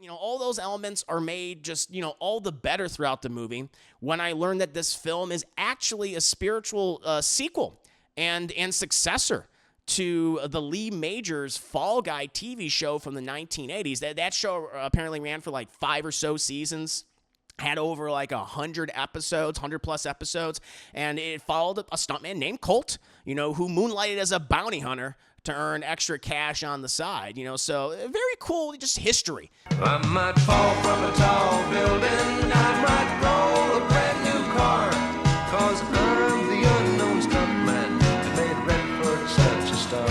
all those elements are made just, all the better throughout the movie when I learned that this film is actually a spiritual sequel and successor to the Lee Majors Fall Guy TV show from the 1980s. That show apparently ran for like 5 or so seasons, had over like 100 episodes, 100 plus episodes, and it followed a stuntman named Colt, who moonlighted as a bounty hunter to earn extra cash on the side, so very cool, just history. I might fall from a tall building, I might roll a brand new car, 'cause I'm the unknown stuntman that made Redford such a star.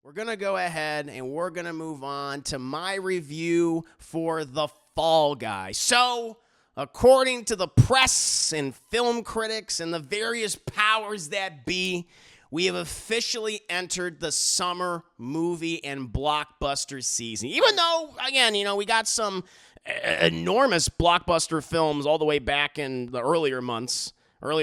We're going to go ahead and we're going to move on to my review for The Fall Guy. So, according to the press and film critics and the various powers that be, we have officially entered the summer movie and blockbuster season. Even though, again, we got some enormous blockbuster films all the way back in the earlier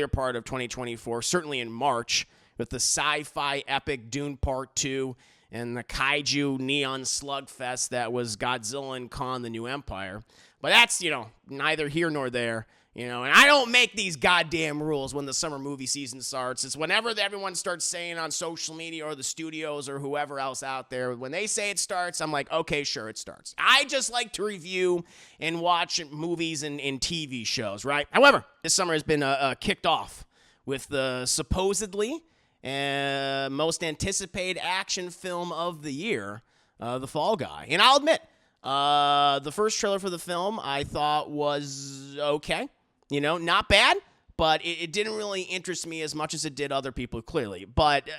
part of 2024, certainly in March, with the sci-fi epic Dune Part 2 and the kaiju neon slugfest that was Godzilla and Kong: The New Empire. But that's, neither here nor there. And I don't make these goddamn rules when the summer movie season starts. It's whenever everyone starts saying on social media or the studios or whoever else out there, when they say it starts, I'm like, okay, sure, it starts. I just like to review and watch movies and TV shows, right? However, this summer has been kicked off with the supposedly most anticipated action film of the year, The Fall Guy. And I'll admit, the first trailer for the film I thought was okay. Not bad, but it didn't really interest me as much as it did other people, clearly. But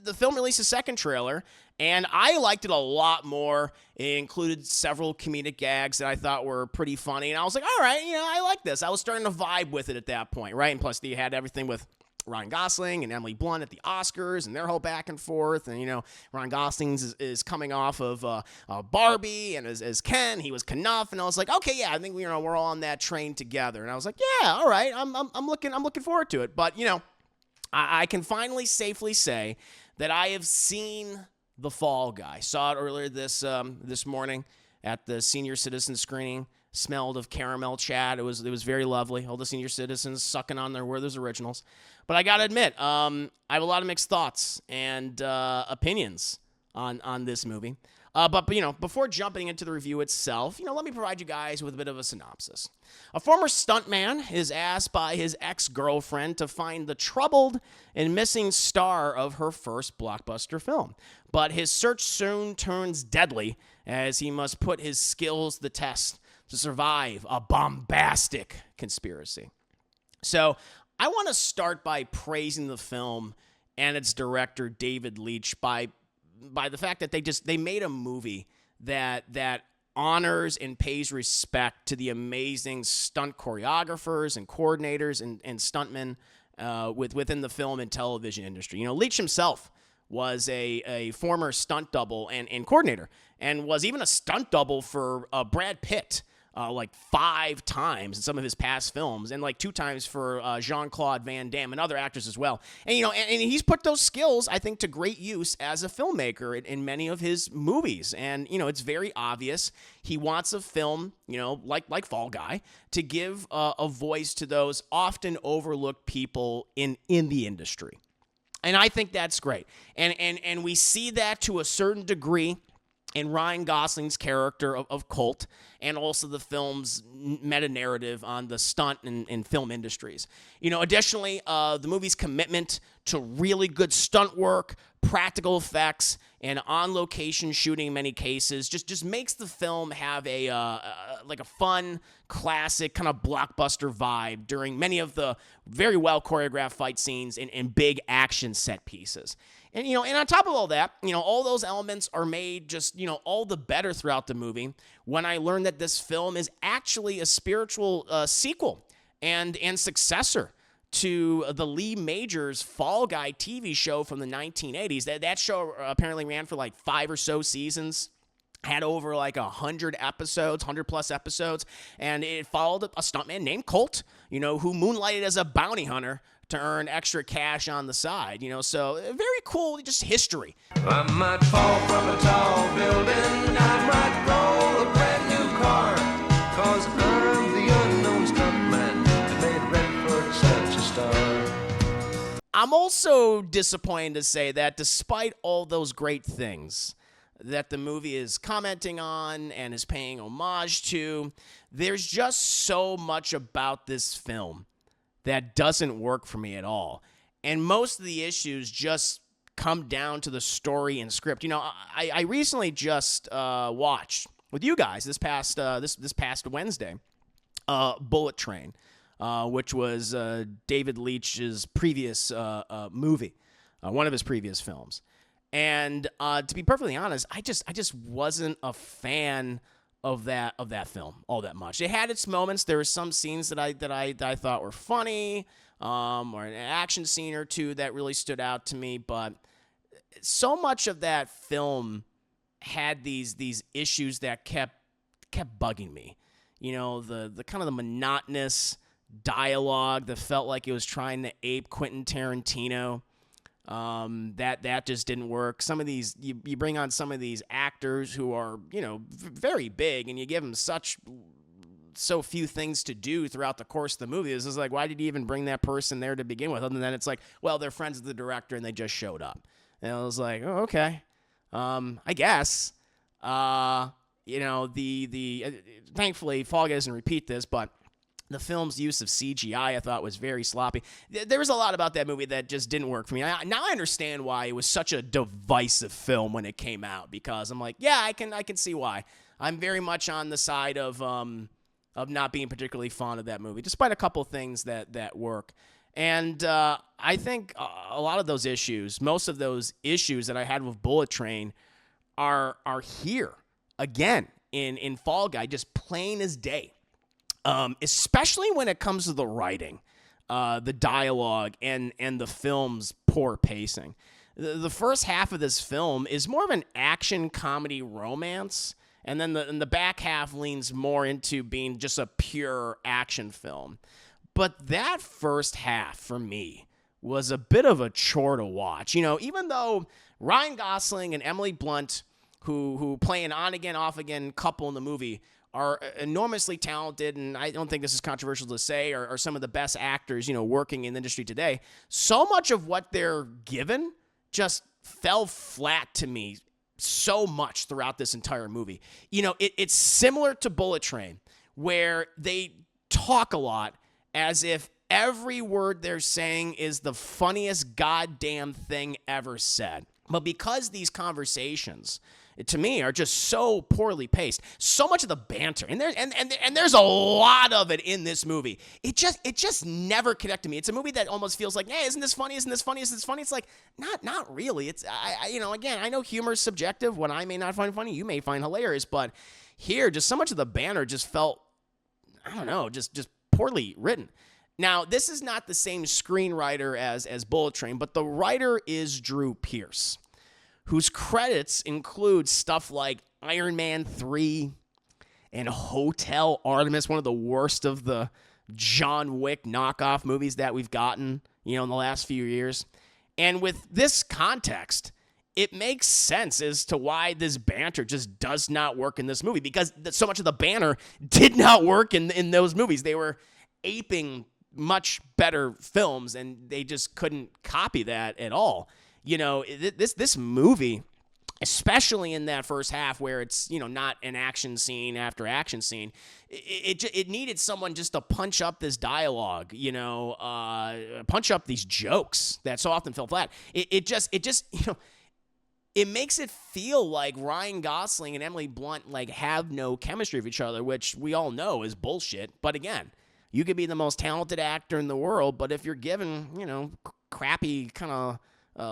the film released a second trailer, and I liked it a lot more. It included several comedic gags that I thought were pretty funny, and I was like, all right, I like this. I was starting to vibe with it at that point, right? And plus, you had everything with Ryan Gosling and Emily Blunt at the Oscars and their whole back and forth. And, Ryan Gosling is coming off of Barbie, and as Ken, he was Knuff. And I was like, okay, yeah, I think we're all on that train together. And I was like, yeah, all right, I'm looking forward to it. But, I can finally safely say that I have seen The Fall Guy. Saw it earlier this morning at the senior citizen screening. Smelled of caramel chat. It was very lovely. All the senior citizens sucking on their Werther's Originals. But I gotta admit, I have a lot of mixed thoughts and opinions on this movie. But before jumping into the review itself, let me provide you guys with a bit of a synopsis. A former stuntman is asked by his ex-girlfriend to find the troubled and missing star of her first blockbuster film. But his search soon turns deadly as he must put his skills to the test to survive a bombastic conspiracy. So I want to start by praising the film and its director, David Leitch, by the fact that they made a movie that honors and pays respect to the amazing stunt choreographers and coordinators and stuntmen within the film and television industry. Leitch himself was a former stunt double and coordinator, and was even a stunt double for Brad Pitt. Like 5 times in some of his past films, and like 2 times for Jean-Claude Van Damme and other actors as well. And and he's put those skills, I think, to great use as a filmmaker in many of his movies. And it's very obvious he wants a film, like Fall Guy, to give a voice to those often overlooked people in the industry. And I think that's great. And we see that to a certain degree in Ryan Gosling's character of Colt, and also the film's meta-narrative on the stunt and film industries. Additionally, the movie's commitment to really good stunt work, practical effects, and on-location shooting in many cases just makes the film have a fun, classic kind of blockbuster vibe during many of the very well choreographed fight scenes and big action set pieces. And, and on top of all that, all those elements are made just, all the better throughout the movie when I learned that this film is actually a spiritual sequel and successor to the Lee Majors Fall Guy TV show from the 1980s. That show apparently ran for like 5 or so seasons. Had over like 100 episodes, 100 plus episodes, and it followed a stuntman named Colt, who moonlighted as a bounty hunter to earn extra cash on the side, so very cool, just history. I might fall from a tall building, I might roll a brand new I'm also disappointed to say that despite all those great things that the movie is commenting on and is paying homage to, there's just so much about this film that doesn't work for me at all. And most of the issues just come down to the story and script. You know, I recently just watched with you guys this past Wednesday, Bullet Train, which was David Leitch's previous movie, one of his previous films. And to be perfectly honest, I just wasn't a fan of that film all that much. It had its moments. There were some scenes that I thought were funny, or an action scene or two that really stood out to me. But so much of that film had these issues that kept bugging me. You know, the kind of the monotonous dialogue that felt like it was trying to ape Quentin Tarantino. That just didn't work. Some of these, you bring on some of these actors who are, you know, very big, and you give them so few things to do throughout the course of the movie. It's just like, why did you even bring that person there to begin with? Other than it's like, well, they're friends of the director and they just showed up. And I was like, oh, okay. I guess, you know, thankfully Fall Guy doesn't repeat this, but the film's use of CGI, I thought, was very sloppy. There was a lot about that movie that just didn't work for me. Now I understand why it was such a divisive film when it came out, because I'm like, yeah, I can see why. I'm very much on the side of not being particularly fond of that movie, despite a couple things that work. And I think a lot of those issues, most of those issues that I had with Bullet Train are here again in Fall Guy, just plain as day. Especially when it comes to the writing, the dialogue, and the film's poor pacing. The first half of this film is more of an action comedy romance, and then the back half leans more into being just a pure action film. But that first half, for me, was a bit of a chore to watch. You know, even though Ryan Gosling and Emily Blunt, who play an on-again, off-again couple in the movie, are enormously talented, and I don't think this is controversial to say, are some of the best actors, you know, working in the industry today. So much of what they're given just fell flat to me so much throughout this entire movie. You know, it's similar to Bullet Train, where they talk a lot as if every word they're saying is the funniest goddamn thing ever said. But because these conversations, to me, are just so poorly paced, so much of the banter, and there's a lot of it in this movie. It just never connected to me. It's a movie that almost feels like, hey, isn't this funny? Isn't this funny? Isn't this funny? It's like, not really. It's you know, again, I know humor is subjective. What I may not find funny, you may find hilarious. But here, just so much of the banter just felt, I don't know, just poorly written. Now, this is not the same screenwriter as Bullet Train, but the writer is Drew Pearce, whose credits include stuff like Iron Man 3 and Hotel Artemis, one of the worst of the John Wick knockoff movies that we've gotten, you know, in the last few years. And with this context, it makes sense as to why this banter just does not work in this movie, because so much of the banter did not work in those movies. They were aping much better films, and they just couldn't copy that at all. You know, this movie, especially in that first half where it's, you know, not an action scene after action scene, it needed someone just to punch up this dialogue, you know, punch up these jokes that so often fell flat. It just, you know, it makes it feel like Ryan Gosling and Emily Blunt, like, have no chemistry with each other, which we all know is bullshit. But again, you could be the most talented actor in the world, but if you're given, you know, crappy kind of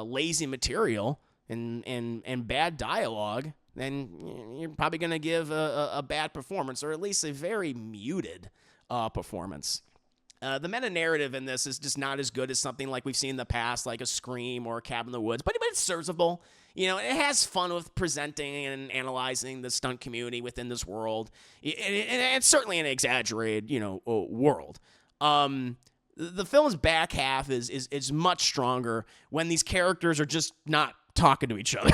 lazy material and bad dialogue, then you're probably going to give a bad performance, or at least a very muted performance. The meta-narrative in this is just not as good as something like we've seen in the past, like a Scream or a Cabin in the Woods, but it's serviceable. You know, it has fun with presenting and analyzing the stunt community within this world. And it's certainly an exaggerated, you know, world. The film's back half is much stronger when these characters are just not talking to each other,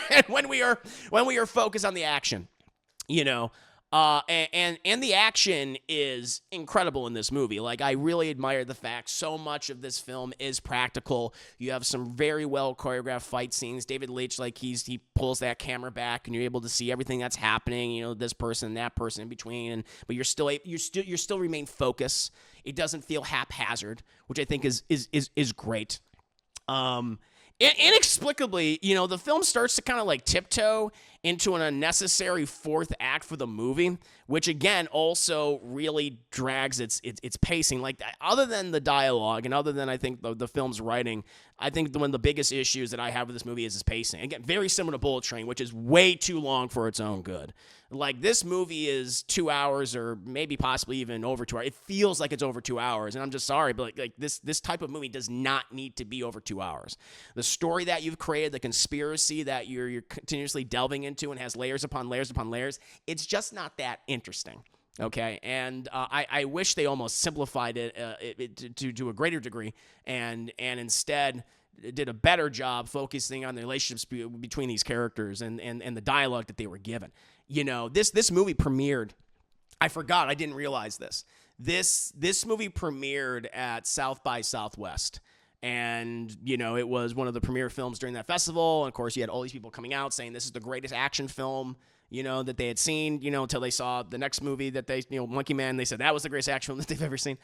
and when we are focused on the action. You know, And the action is incredible in this movie. Like, I really admire the fact so much of this film is practical. You have some very well choreographed fight scenes. David Leitch, like, he pulls that camera back, and you're able to see everything that's happening. You know, this person, that person in between, but you're still remain focused. It doesn't feel haphazard, which I think is great. Inexplicably, you know, the film starts to kind of like tiptoe into an unnecessary fourth act for the movie, which again also really drags its pacing. Like, other than the dialogue and other than I think the film's writing, I think one of the biggest issues that I have with this movie is its pacing. Again, very similar to Bullet Train, which is way too long for its own good. Like, this movie is 2 hours or maybe possibly even over 2 hours. It feels like it's over 2 hours, and I'm just sorry, but like this type of movie does not need to be over 2 hours. The story that you've created, the conspiracy that you're continuously delving into and has layers upon layers upon layers, it's just not that interesting. Okay, and I wish they almost simplified it to a greater degree, and instead did a better job focusing on the relationships between these characters and the dialogue that they were given. You know, this movie premiered. I forgot. I didn't realize this. This movie premiered at South by Southwest. And, you know, it was one of the premiere films during that festival. And, of course, you had all these people coming out saying this is the greatest action film, you know, that they had seen, you know, until they saw the next movie that they, you know, Monkey Man. They said that was the greatest action film that they've ever seen.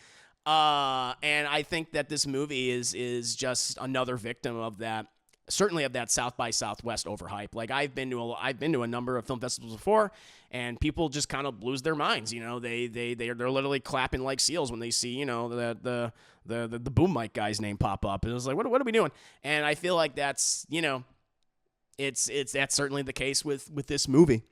And I think that this movie is just another victim of that, certainly of that South by Southwest overhype. Like, I've been to a number of film festivals before, and people just kind of lose their minds. You know, they're literally clapping like seals when they see, you know, the boom mic guy's name pop up. And it was like, what are we doing? And I feel like that's, you know, that's certainly the case with this movie.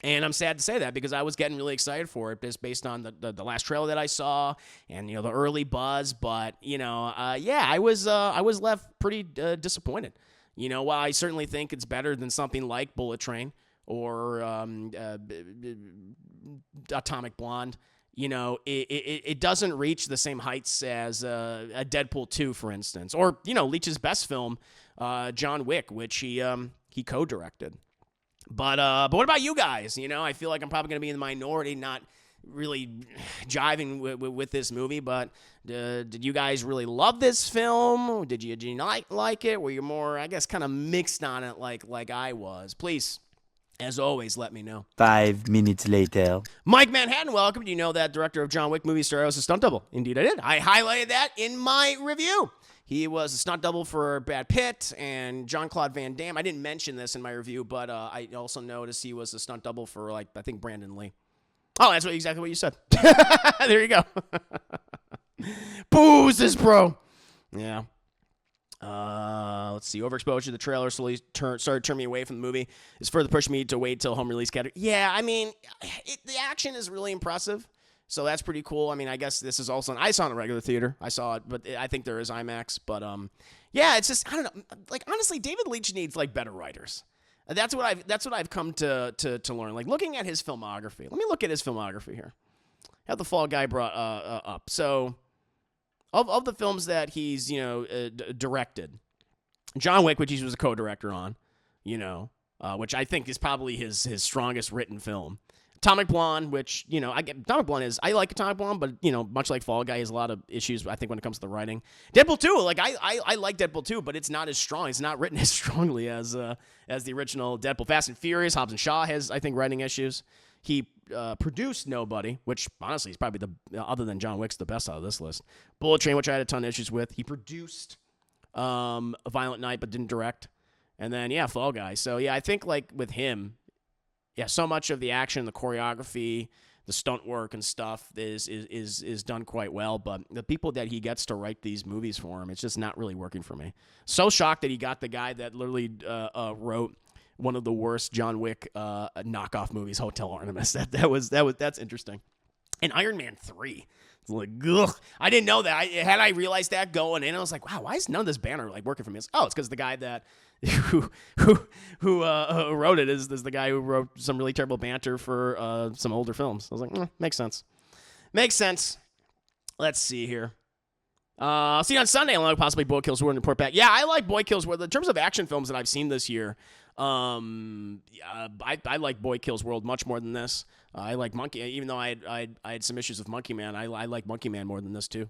And I'm sad to say that because I was getting really excited for it just based on the last trailer that I saw and, you know, the early buzz. But, you know, I was left pretty disappointed. You know, while I certainly think it's better than something like Bullet Train or Atomic Blonde, you know, it doesn't reach the same heights as a Deadpool 2, for instance, or, you know, Leach's best film, John Wick, which he co-directed. But what about you guys? You know, I feel like I'm probably going to be in the minority, not really jiving with this movie. But did you guys really love this film? Did you not like it? Were you more, I guess, kind of mixed on it like I was? Please, as always, let me know. 5 minutes later. Mike Manhattan, welcome. Do you know that director of John Wick movie star was a stunt double? Indeed, I did. I highlighted that in my review. He was a stunt double for Brad Pitt and Jean-Claude Van Damme. I didn't mention this in my review, but I also noticed he was a stunt double for, like, I think Brandon Lee. Oh, that's exactly what you said. There you go. Booze this bro. Yeah. Let's see. Overexposure. The trailer slowly started turning me away from the movie. It's further pushed me to wait till home release category. Yeah, I mean, the action is really impressive. So that's pretty cool. I mean, I guess this is also I saw it in a regular theater. I saw it, but I think there is IMAX. But yeah, it's just, I don't know. Like, honestly, David Leitch needs like better writers. That's what I've come to learn. Like, looking at his filmography. Let me look at his filmography here. Have the Fall Guy brought up. So of the films that he's, you know, directed, John Wick, which he was a co-director on, you know, which I think is probably his strongest written film. Atomic Blonde, which, you know, I like Atomic Blonde, but, you know, much like Fall Guy, has a lot of issues, I think, when it comes to the writing. Deadpool 2, like, I like Deadpool 2, but it's not as strong. It's not written as strongly as the original Deadpool. Fast and Furious, Hobbs and Shaw has, I think, writing issues. He produced Nobody, which, honestly, is probably other than John Wick's, the best out of this list. Bullet Train, which I had a ton of issues with. He produced A Violent Night, but didn't direct. And then, yeah, Fall Guy. So, yeah, I think, like, with him, yeah, so much of the action, the choreography, the stunt work and stuff is done quite well. But the people that he gets to write these movies for him, it's just not really working for me. So shocked that he got the guy that literally wrote one of the worst John Wick knockoff movies, Hotel Artemis. That's interesting. And Iron Man 3. It's like, ugh. I didn't know that. Had I realized that going in, I was like, wow, why is none of this banner like working for me? It's because the guy that who wrote it is the guy who wrote some really terrible banter for some older films. I was like, makes sense. Makes sense. Let's see here. I'll see you on Sunday. I'll possibly Boy Kills World and report back. Yeah, I like Boy Kills World. In terms of action films that I've seen this year, I like Boy Kills World much more than this. I like Monkey, even though I had some issues with Monkey Man. I like Monkey Man more than this too.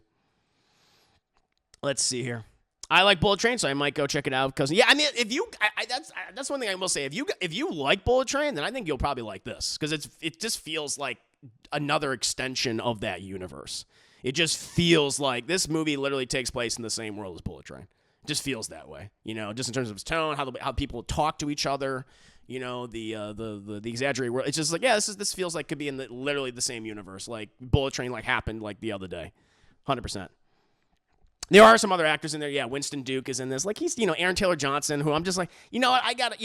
Let's see here. I like Bullet Train, so I might go check it out. Because I mean, if you, that's one thing I will say. If you like Bullet Train, then I think you'll probably like this because it just feels like another extension of that universe. It just feels like this movie literally takes place in the same world as Bullet Train. It just feels that way, just in terms of its tone, how people talk to each other, the exaggerated world. It's just like, yeah, this feels like could be in literally the same universe. Like Bullet Train happened like the other day, 100%. There are some other actors in there. Yeah, Winston Duke is in this. Like he's, Aaron Taylor Johnson, who I'm just like, what, I got,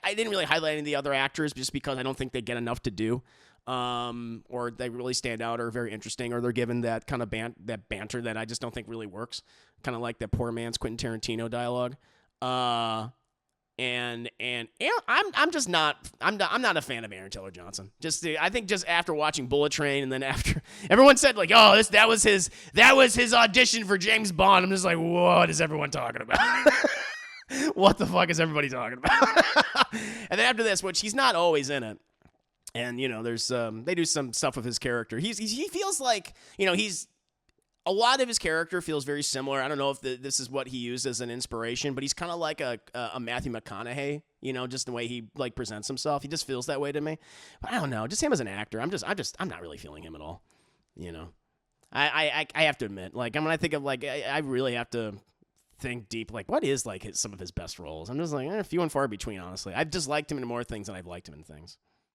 I didn't really highlight any of the other actors just because I don't think they get enough to do, or they really stand out or are very interesting, or they're given that kind of that banter that I just don't think really works. Kind of like that poor man's Quentin Tarantino dialogue. And I'm not a fan of Aaron Taylor Johnson. I think just after watching Bullet Train, and then after everyone said like, oh, that was his audition for James Bond. I'm just like, what is everyone talking about? What the fuck is everybody talking about? And then after this, which he's not always in it, and there's they do some stuff with his character. He feels like he's. A lot of his character feels very similar. I don't know if this is what he used as an inspiration, but he's kind of like a Matthew McConaughey, just the way he presents himself. He just feels that way to me. But I don't know, just him as an actor. I'm not really feeling him at all. I have to admit, when I think of I really have to think deep. What is some of his best roles? I'm just few and far between, honestly. I've just liked him in more things than I've liked him in things.